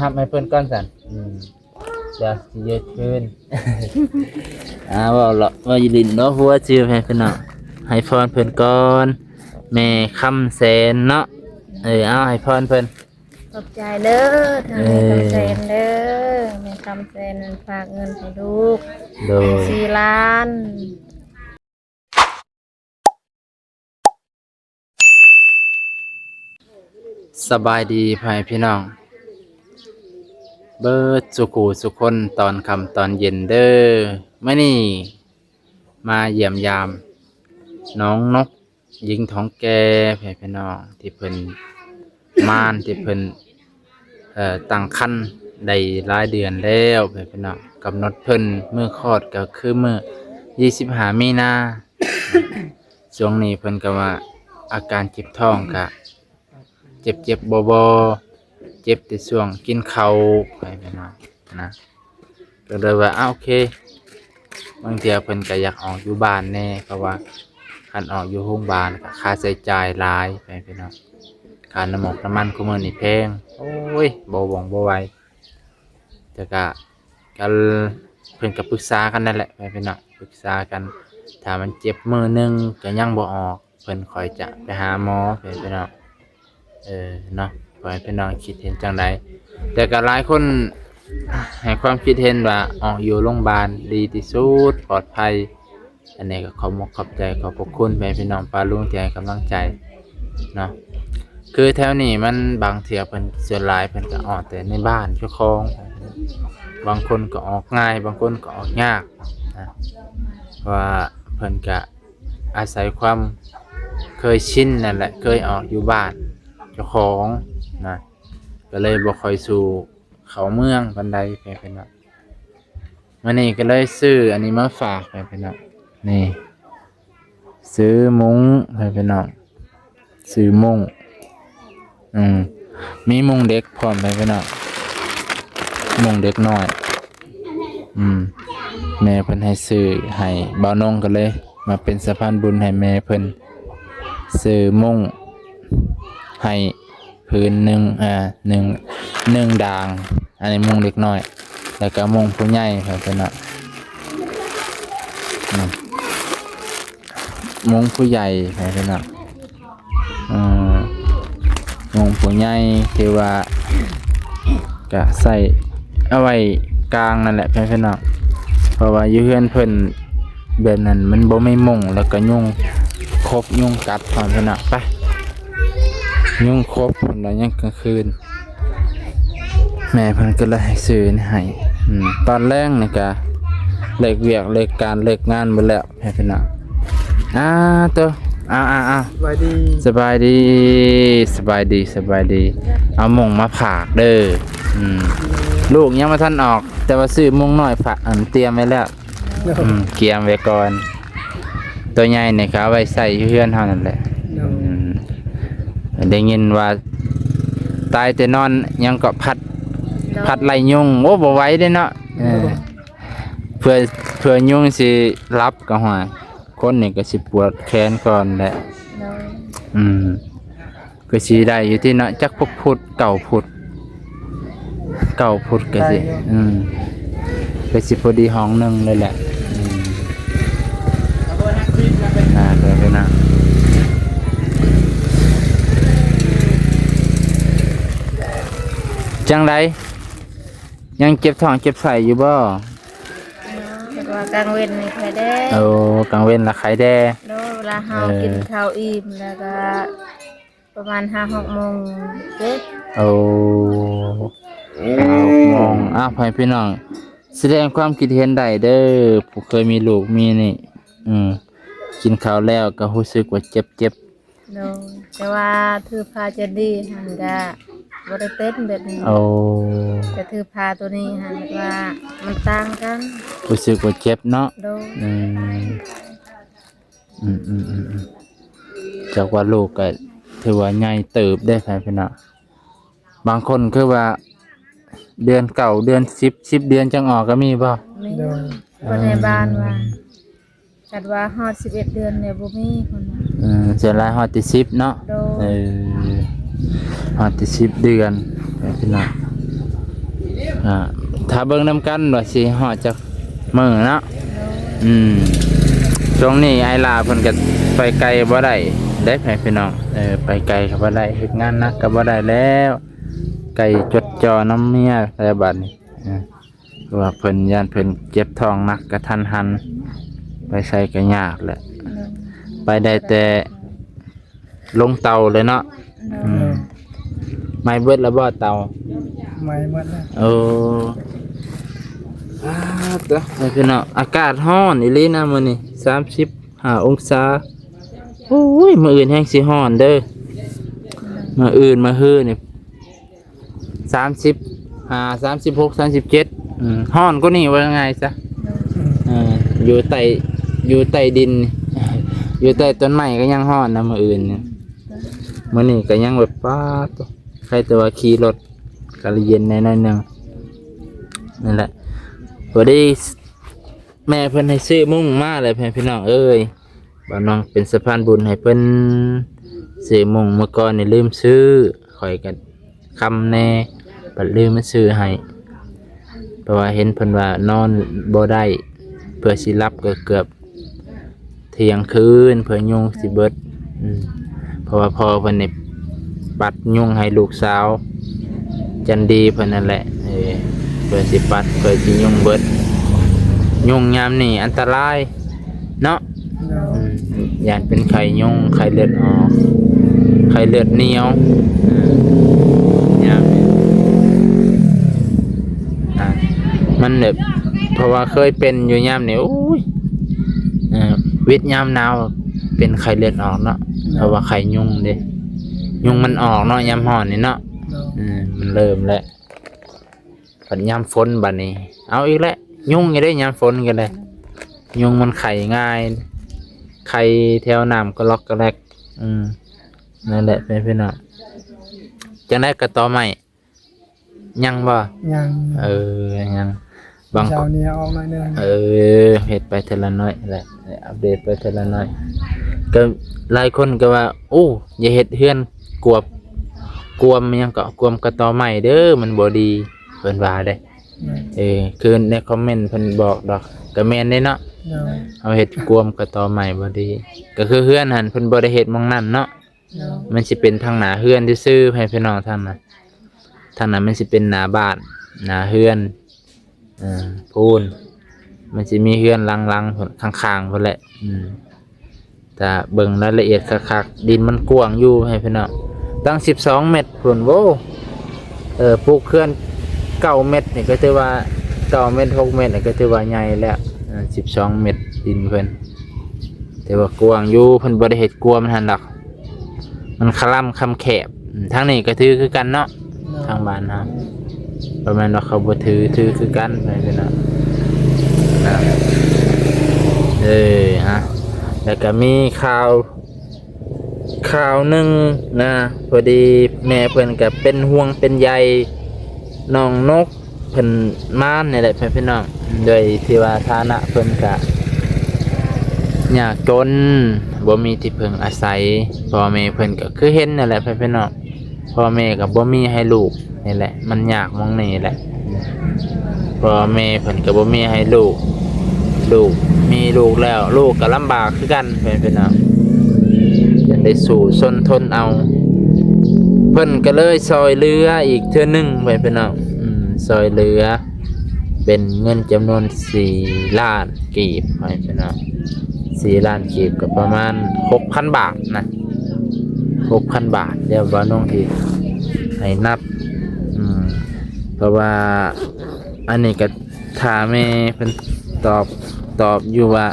ฮับให้เพิ่นก่อนสั่นเดี๋ยวสิยืดขึ้นว่าละว่าอยู่ดินเนาะหัวชื่อให้เพิ่นเนาะให้พรเพิ่นก่อนแม่คำแสนเนาะเอาให้พรเพิ่นขอบใจเด้อทางแม่คำแสนเด้อแม่คำแสนฝากเงินให้ลูกโดย4 ล้านสบายดีพ่อแม่พี่น้องเบิดสุขสุขคนตอนค่ำตอนเย็นเด้อมื้อนี้มาเยี่ยมยามน้องนกหญิงท้องแก่พ่อแม่พี่น้องที่เพิ่นม่านที่เพิ่นตั้งครรภ์ได้หลายเดือนแล้วพ่อแม่พี่น้องกำหนดเพิ่นมื้อคลอดก็คือมื้อ25มีนาช่วงนี้เพิ่นก็ว่าอาการเจ็บท้องก็เจ็บบ่เจ็บแต่ช่วงกินข้าวไปหน่อยนะก็เลยว่าโอเคบางเทีเพิ่นก็อยากออกอยู่บ้านแน่เพราะว่าคันออกอยู่โรงพยาบาลก็ค่าใช้จ่ายหลายไปพี่น้องค่าน้ำมันคุมื้อนี่แพงโอ้ยบ่หว่องบ่ไหวแต่ก็เพิ่นก็ปรึกษากันนั่นแหละไปพี่น้องปรึกษากันถ้ามันเจ็บมื้อนึงก็ยังบ่ออกเพิ่นค่อยจะไปหาหมอไปพี่น้องเนาะขอให้พี่น้องคิดเห็นจังใดแต่ก็หลายคนให้ความคิดเห็นว่าออกอยู่โรงพยาบาลดีที่สุดปลอดภัยอันนี้ก็ขอบใจขอบพระคุณพี่น้องป้าลุงที่ให้กำลังใจเนาะคือแถวนี้มันบางเที่ยเพิ่นส่วนหลายเพิ่นก็ออกแต่ในบ้านเจ้าของบางคนก็ออกง่ายบางคนก็ออกยากนะว่าเพิ่นก็อาศัยความเคยชินนั่นแหละเคยออกอยู่บ้านเจ้าของนะก็เลยบ่ค่อยสู่เขาเมืองปานใดไปเป็นว่ามื้อนี้ก็เลยซื้ออันนี้มาฝากไปเป็นว่านี่ซื้อมุ้งไปเป็นว่าซื้อมุ้งมีมุ้งเด็กพร้อมไปเป็นว่ามุ้งเด็กน้อยแม่เพิ่นให้ซื้อให้บ่าวนงก็เลยมาเป็นสะพานบุญให้แม่เพิ่นซื้อมุ้งให้พื้นหนึ่งหนึ่งด่างอันนี้มุงเล็กน้อยแล้วก็มุงผู้ใหญ่ครับเป็นอ่ะมุงผู้ใหญ่ครับเป็นอ่ะมุงผู้ใหญ่ที่ว่าก็ใส่เอาไว้กลางนั่นแหละเป็นอ่ะเพราะว่าอยู่เฮือนเพิ่นแบบนั้นมันบ่ไม่มุงแล้วก็ยุ่งครบยุ่งกัดพร้อมเป็นอ่ะไปยุ่งครบคนละยังกลางคืนแม่เพิ่นก็เลยให้ซื้อให้ตอนแรกนี่ก็เลิกเวียกเลิกการเลิกงานหมดแล้วแม่เพิ่นน่ะตัวสบายดีสบายดีสบายดีสบายดีเอาหม่งมาผากเด้อลูกยังมาทันออกแต่ว่าซื้อมุ้งน้อยฝากเตรียมไว้แล้วเกียมไว้ก่อนตัวใหญ่นี่ก็เอาไว้ใส่เฮือนเฮานั่นแหละได้ยินว่าตายแต่นอนยังก็พัดไล่ยุงโอ้บ่ไหวเด้เนาะเพื่อยุงสิรับก็หัวคนนี่ก็สิปวดแขนก่อนแหละก็สิได้อยู่ที่เนาะจักพุดเก่าพุดก็สิก็สิพอดีห้องนึงเลยแหละเลยนะจังไรยังเจ็บท้องเจ็บไส้อยู่บ่ว่ากลางเว้นนี่ใครแด้กลางเว้นละไข้แด้เวลาเฮากินข้าวอิ่มแล้วก็ประมาณ 5-6 โมงเด้6 โมงพี่น้องแสดงความคิดเห็นได้เด้อผู้เคยมีลูกมีนี่กินข้าวแล้วก็รู้สึกว่าเจ็บแต่ว่าถือพาจะดีหันก็บ่ได้เป็นแบบนี้แต่ถือพาตัวนี้หันว่ามันต่างกันรู้สึกว่าเจ็บเนาะจากว่าลูกก็ถือว่าใหญ่เติบได้พี่น้องบางคนคือว่าเดือนเก่าเดือน10เดือนจังออกก็มีบ่มีคนในบ้านว่าจัดว่าฮอด11 เดือนเนี่ยบ่มีคนเสียหลายฮอดที่10เนาะฮอดที่10 เดือนพี่น้อง อ่าถ้าเบิ่งนำกันว่าสิฮอดจักมื้อเนาะช่วงนี้ไอ้ลาเพิ่นก็ไปไกลบ่ได้ได้พี่น้องไปไกลก็บ่ได้เฮ็ดงานหนักก็บ่ได้แล้วไกลจดจ่อน้ำเมียแต่บัดนี้เพราะว่าเพิ่นย่านเพิ่นเจ็บท้องหนักกระทันหันไปใส่ก็ยากแหละไปได้แต่ลงเตาเลยเนาะไม่เบิดแล้วบ่เตาไม่หมดแล้วเด้อพี่น้องอากาศร้อนอีหลีนะมื้อนี้35องศาโอ้ยมื้ออื่นแฮงสิร้อนเด้อมื้ออื่นมื้อฮื้อนี่35 36 37ร้อนกว่านี้ว่าไงซะอยู่ใต้ดินอยู่ใต้ต้นไม้ก็ยังร้อนนะมื้ออื่นเนี่ยมื้อนี้ก็ยังแบบป๊าดใครแต่ว่าขี่รถก็เย็นแน่ๆนึงนั่นแหละพอดีแม่เพิ่นให้ซื้อมุ้งมาเลยพี่น้องเอ้ยบ่าวน้องเป็นสะพานบุญให้เพิ่นซื้อมุ้งเมื่อก่อนนี่ลืมซื้อข่อยก็คำแน่บัดลืมมาซื้อให้เพราะว่าเห็นเพิ่นว่านอนบ่ได้เพื่อสิรับก็เกือบเที่ยงคืนเพื่อยุงสิเบิดเพราะว่าพ่อเพิ่นนี่ปัดยุงให้ลูกสาวจันดีเพิ่นนั่นแหละเพื่อสิปัดเพื่อสิยุงเบิดยุงยามนี่อันตรายเนาะย่านเป็นไข้ยุงไข้เลือดออกไข้เลือดเหนียวยามนี้มันแบบเพราะว่าเคยเป็นอยู่ยามนี่โอ้ยวิทยามหนาวเป็นไข้เลือดออกเนาะเพราะว่าไข้ยุงเด้ยุงมันออกเนาะยามร้อนนี่เนาะมันเริ่มแล้วปัดยามฝนบัดนี้เอาอีกแล้วยุงยังได้ยามฝนกันเลยยุงมันไข่ง่ายไข่แถวน้ำก็ล็อกก็แลกนั่นแหละเป็นน้องจังได้กระต่อใหม่ยังบ่ยังยังบางเช้านี้ออกหน่อยนึงเฮ็ดไปทีละน้อยแหละอัปเดตไปทีละน้อยก็หลายคนก็ว่าโอ้อย่าเฮ็ดเฮือนกวมยังก็กวมกระต่อใหม่เด้อมันบ่ดีเพิ่นว่าได้คือในคอมเมนต์เพิ่นบอกดอกก็แม่นได้เนาะเอาเฮ็ดกวมกระต่อใหม่บ่ดีก็คือเฮือนหั่นเพิ่นบ่ได้เฮ็ดหม้องนั้นเนาะมันสิเป็นทางหน้าเฮือนซื่อๆให้พี่น้องทางนั้นมันสิเป็นหน้าบ้านหน้าเฮือนพูนมันสิมีเฮือนลังๆข้างๆพุ่นแหละแต่เบิ่งรายละเอียดคักๆดินมันกว้างอยู่ให้พี่น้องตั้ง12เมตรพุ่นโว้ปลูกเขื่อน9เมตรนี่ก็ถือว่า9เมตร6เมตรนี่ก็ถือว่าใหญ่แล้ว12เมตรดินเพิ่นแต่ว่ากว้างอยู่เพิ่นบ่ได้เฮ็ดกว้างมันหั่นดอกมันคล่ำคำแคบทางนี้ก็ถือคือกันเนาะทางบ้านเฮาประมาณว่าเขาบ่ถือคือกันไปพี่น้องแล้วก็มีข่าวหนึ่งนะพอดีแม่เพิ่นก็เป็นห่วงเป็นใยน้องนกเพิ่นมานี่แหละพี่น้องโดยที่ว่าฐานะเพิ่นก็ยากจนบ่มีที่พึ่งอาศัยพ่อแม่เพิ่นก็คือเห็นนั่นแหละพี่น้องพ่อแม่ก็บ่มีให้ลูกนี่แหละมันยากมองนี่แหละพ่อแม่เพิ่นก็บ่มีให้ลูกมีลูกแล้วลูกก็ลำบากคือกันพี่น้องยังได้สู่ทนเอาเพิ่นก็เลยซอยเรืออีกเทื่อนึงพี่น้องซอยเรือเป็นเงินจำนวน4 ล้านกีบพี่น้อง4 ล้านกีบก็ประมาณ 6,000 บาทนะ 6,000 บาทเดี๋ยวบ่น้องที่ให้นับเพราะว่าอันนี้ก็ถ้าแม่เพิ่นตอบอยู่ว่า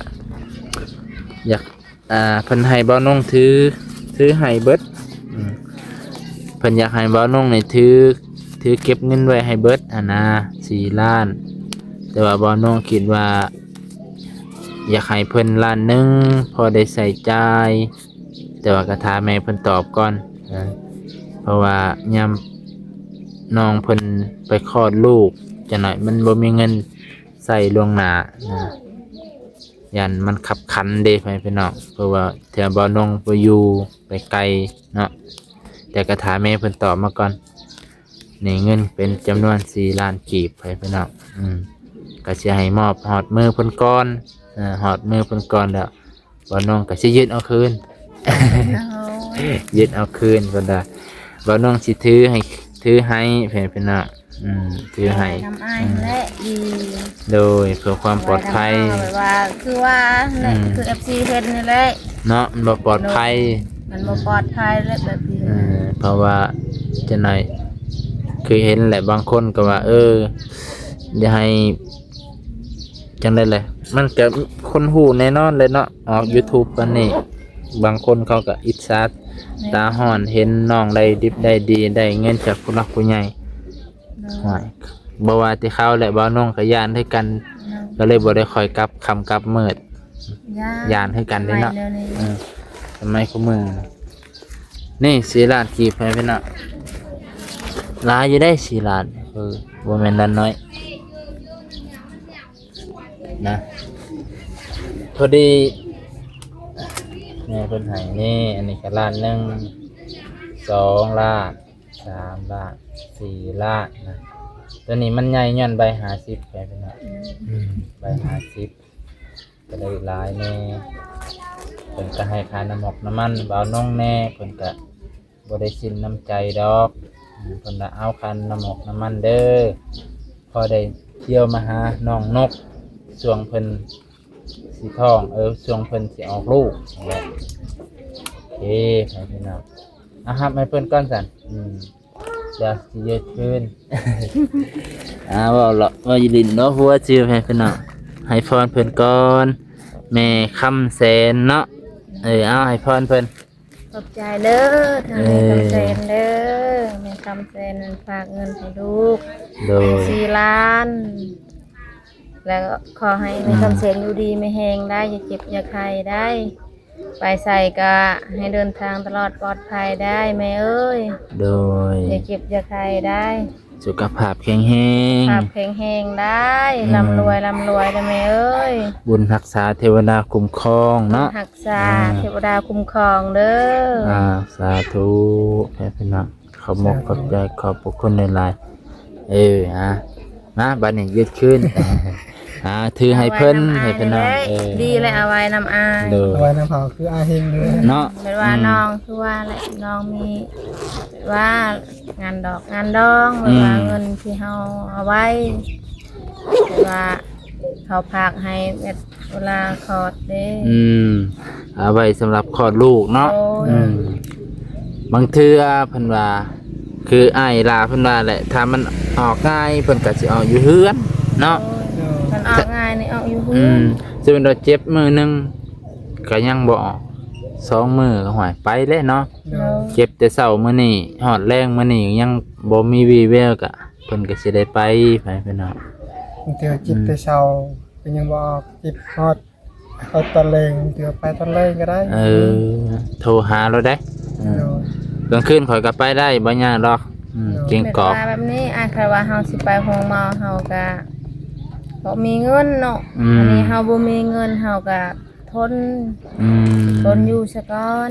อยากเพิ่นให้บ่น้องถือให้เบิดเพิ่นอยากให้บ่น้องนี่ถือเก็บเงินไว้ให้เบิดนะ4 ล้านแต่ว่าบ่น้องคิดว่าอยากให้เพิ่น1 ล้านพอได้ใส่จ่ายแต่ว่าก็ถามแม่เพิ่นตอบก่อนเพราะว่ายามน้องเพิ่นไปคลอดลูกจังหน่อยมันบ่มีเงินใส่ล่วงหน้ายันมันขับขันเด้พี่น้องเพราะว่าแถวบ่น้องไปอยู่ไปไกลเนาะแต่ก็ถามแม่เพิ่นตอบมาก่อน นี่เงินเป็นจำนวน4ล้านกีบไปพี่น้องก็สิให้มอบหอดมือเพิ่นก่อนหอดมือเพิ่นก่อนแล้วบ่น้องก็สิยึดเอาคืน เอา ยึดเอาคืนเพิ่นว่าบ่น้องสิถือให้เพิ่นพี่น้องถือให้ ทำอ้ายและดี โดยเพื่อความปลอดภัย แบบว่าคือว่าเนี่ยคือ FC เฮ็ดนี่แหละ เนาะมันบ่ปลอดภัย มันบ่ปลอดภัยและแบบนี้ เพราะว่าจะไหนคือเห็นแหละบางคนก็ว่าอย่าให้จังได้เลยมันก็คนหูแน่นอนเลยเนาะออก YouTube ปันนี้บางคนเขาก็อิจฉาตาห่อนเห็นน้องได้ดิบได้ดีได้เงินจากผู้หลักผู้ใหญ่ห่วยบ่ว่าที่เขาแหละบ่าวน้องก็ย่านให้กัน ก็เลยบ่ได้คอยกลับคำกลับมืดย่านให้กันได้เนาะทำไมเขามือนี่4ล้านกีบไปพี่น้องหลายอยู่ได้4ล้านบ่แม่นล้านน้อยนะพอดีแม่เพิ่นให้นี่อันนี้ก็ล้านหนึ่ง2ล้าน3ล้าน4ล้านนะตัวนี้มันใหญ่ย้อนใบ50ไปพี่น้องใบ50ก็ได้หลายแน่เพิ่นก็ให้ค่าน้ำหมกน้ำมันบ่าวน้องแน่เพิ่นก็บ่ได้สิ้นน้ำใจดอกเพิ่นน่ะเอาค่าน้ำหมกน้ำมันเด้อพอได้เที่ยวมาหาน้องนกช่วงเพิ่นสิท้องช่วงเพิ่นสิออกลูกนั่นแหละโอเคให้พี่น้องครับให้เพิ่นก่อนสั่นเดี๋ยวสิเยอะขึ้น ว่าละว่าอยู่ดินเนาะหัวชื่อให้พี่น้องให้พรเพิ่นก่อนแม่คำแสนเนาะเอาให้พรเพิ่น ขอบใจเด้อทางแม่คำแสนเด้อแม่คำแสนฝากเงินให้ลูก โดย 4 ล้าน แล้วก็ขอให้แม่คำแสนอยู่ดีไม่แห้งได้อย่าเจ็บอย่าไข้ได้ ไปใส่ก็ให้เดินทางตลอดปลอดภัยได้แม่เอ้ย โดย อย่าเจ็บอย่าไข้ได้ สุขภาพแข็งแรง ภาพแข็งแรงได้ร่ำรวยได้แม่เอ้ย บุญรักษาเทวดาคุ้มครองเนาะ หักษาเทวดาคุ้มครองเด้อ สาธุให้พี่น้องขอบมกขอบใจขอบพระคุณในหลายมาบัดนี้ยืดขึ้น ถือให้เพิ่นให้พี่น้องดีเลยเอาไว้นำอาย เอาไว้น้ำเผาคืออาเฮงเลย เนาะ เป็นว่าน้องคือว่าแหละน้องมีว่างานดอกงานดองเวลาเงินที่เฮาเอาไว้ว่าเขาพากให้เวลาคลอดเด้ เอาไว้สำหรับคลอดลูกเนาะบางเทื่อเพิ่นว่าคืออ้ายลาเพิ่นว่าแหละถ้ามันออกง่ายเพิ่นก็สิออกอยู่เฮือนเนาะ มันออกง่ายนี่ออกอยู่หื้อ ซึ่งเราเจ็บมือหนึงก็ยังบ่ออก2มื้อก็หายไปแล้วเนาะเจ็บแต่เช้ามื้อนี้ฮอดแรงมื้อนี้ยังบ่มีวี่แววก็เพิ่นก็สิได้ไปพี่น้อง เดี๋ยวจิตแต่เช้าเป็นยังบอกจิตฮอดเอาตะเลงเดี๋ยวไปตะเลงก็ได้ โทรหาเราได้กลางคืนข่อยก็ไปได้บ่ยากดอกเก่งกอก แบบนี้ใครว่าเฮาสิไปโรงหมอเฮาก็บ่มีเงินเนาะอันนี้เฮาบ่มีเงินเฮาก็ทนอยู่ซะก่อน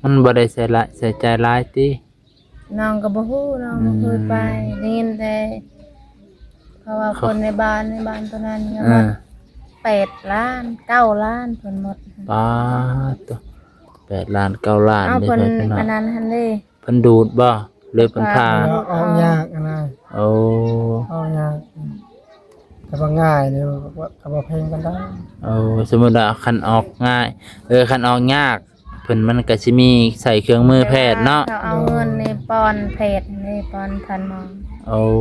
มันบ่ได้ใส่ใจหลายติ น้องก็บ่ฮู้น้องบ่เคยไปได้ยินแต่เพราะว่าคนในบ้านตัวนั้นก็หมด8 ล้าน9 ล้านเพิ่นหมด ปาตัว8ล้าน9ล้าน เอา เด้ เพิ่น พี่น้อง อันนั้นหั่นเด้ เพิ่นดูดบ่หรือเพิ่นพา ออกยากอะไร โอ้ ออกยากแต่ว่าง่ายเนี่ยกับว่าเพลงกันได้ สมมุติว่าคันออกง่ายคันออกยากเพิ่นมันก็สิมีใส่เครื่องมือแพทย์เนาะ เขาเอาเงินนี่ปอนแพทย์นี่ปอนพันหมอ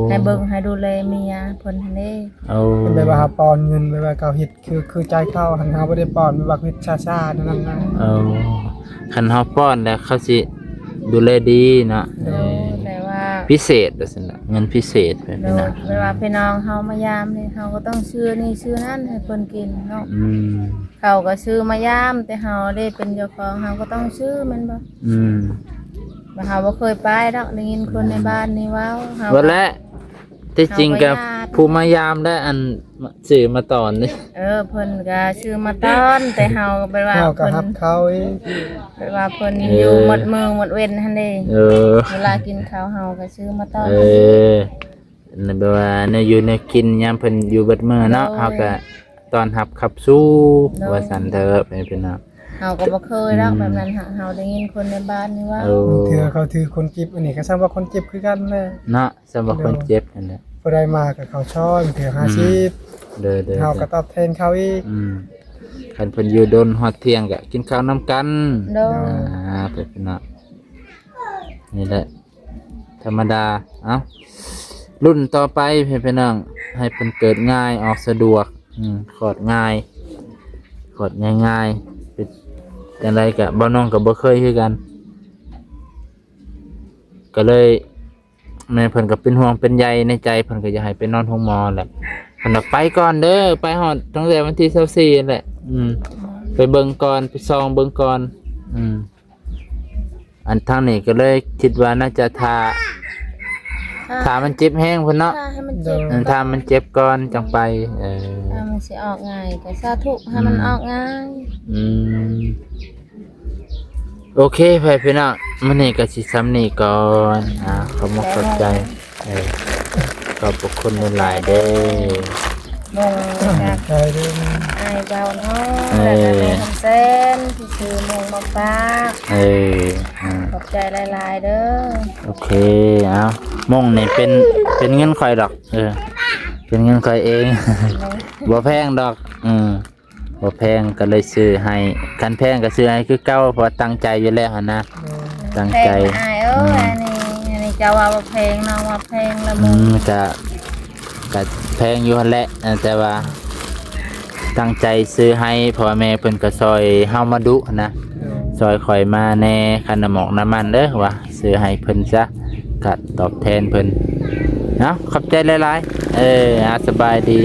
ให้เบิ่งให้ดูแลเมียเพิ่นหั่นเด้ เป็นแบบว่าหาปอนเงินแบบว่าเขาฮิตคือใจเข้าหันหาบ่ได้ปอนแบบว่าฮิตช้าๆนั่นน่ะ คันเฮาป้อนแล้วเขาสิดูแลดีเนาะ แต่ว่า พิเศษว่าซั่นน่ะเงินพิเศษเพิ่น เว น่ะ ลาพี่น้องเฮามายามนี่เฮาก็ต้องซื้อนี่ซื้อนั่นให้เพิ่นกินเนาะเขาก็ซื้อมายามแต่เฮาได้เป็นเจ้าของเฮาก็ต้องซื้อแม่นบ่บ่เฮาบ่เคยไปดอกได้ยินคนในบ้านนี่เว้าเฮา บ่แล้ว ที่จริงกับผู้มายามได้อันสื่อมาตอนนี่ เพิ่นก็ชื่อมาต้อนแต่เฮาก็ไปว่า เฮาก็ เพิ่น รับเขาอีก ไปว่าเพิ่นอยู่หมดมือหมดเว้นหั่นเด้ เออ เวลากินข้าวเฮาก็ชื่อมาต้อน เออนั่นแปลว่าเนี่ยอยู่ในกินยามเพิ่นอยู่เบิดมื้อเนาะเฮาก็ตอนรับขับสู้ว่าซั่นเถอะเป็นพี่น้อง เฮาก็บ่เคยรักแบบนั้นหาเฮาได้ยินคนในบ้านนี่ว่า เออ เถื่อเขาถือคนจิบอันนี้ก็ซ้ำว่าคนจิบคือกันแหละ เนาะสำหรับคนเจ็บนั่นแหละ ผู้ใดมาก็เขาช้อนเถื่อ50เด้อ เฮาก็ตอบแทนเขาอีก คันเพิ่นอยู่โดนฮอดเที่ยงก็กินข้าวนํกัน โดย เป็นพี่น้องนี่แหละธรรมดาเอ้ารุ่นต่อไปพี่น้องให้เพิ่นเกิดง่ายออกสะดวกคลอดง่ายคลอดง่ายๆเป็นจังไดก็บ่น้องก็บ่เคยคือกัน ก็เลยแม่เพิ่นก็เป็นห่วงเป็นใยในใจเพิ่นก็อยากให้ไปนอนห้องหมอแหละเพิ่นบอกไปก่อนเด้อไปฮอดตั้งแต่วันที่24นั่นแหละไปเบิ่งก่อนไปซองเบิ่งก่อนอันทางนี้ก็เลยคิดว่าน่าจะถ้ามันเจ็บแห้งพุ่นเนาะ ถ้าให้มันเจ็บ ถ้ามันเจ็บก่อนจังไปถ้ามันสิออกง่ายก็สาธุให้มันออกง่าย โอเคพี่น้องมื้อนี้ก็สิซ้ำนี้ก่อนขอบคุณขอบใจขอบพระคุณหลายๆเด้อ มงจาก ใจเด้อ อายเบาเนาะแล้วก็แม่คำเส้นที่ซื้อมงมาฝาก ขอบใจหลายๆเด้อ โอเคเอามงนี่เป็นเงินข่อยดอกเป็นเงินข่อยเอง บ่แพงดอกบ่แพงก็เลยซื้อให้คันแพงก็ซื้อให้คือเก่าเพราะตั้งใจอยู่แล้วหั่นนะตั้ง เพล ใจ งอายอันนี้จะว่าเพลงน้องว่าเพลงละมง ก็แพงอยู่หั่นแหละแต่ว่าตั้งใจซื้อให้พ่อแม่เพิ่นก็ซอยเฮามาดุนะซอยข่อยมาแน่คันน้ำหมอกน้ำมันเด้อว่าซื้อให้เพิ่นซะก็ตอบแทนเพิ่นเนาะขอบใจหลายๆสบายดี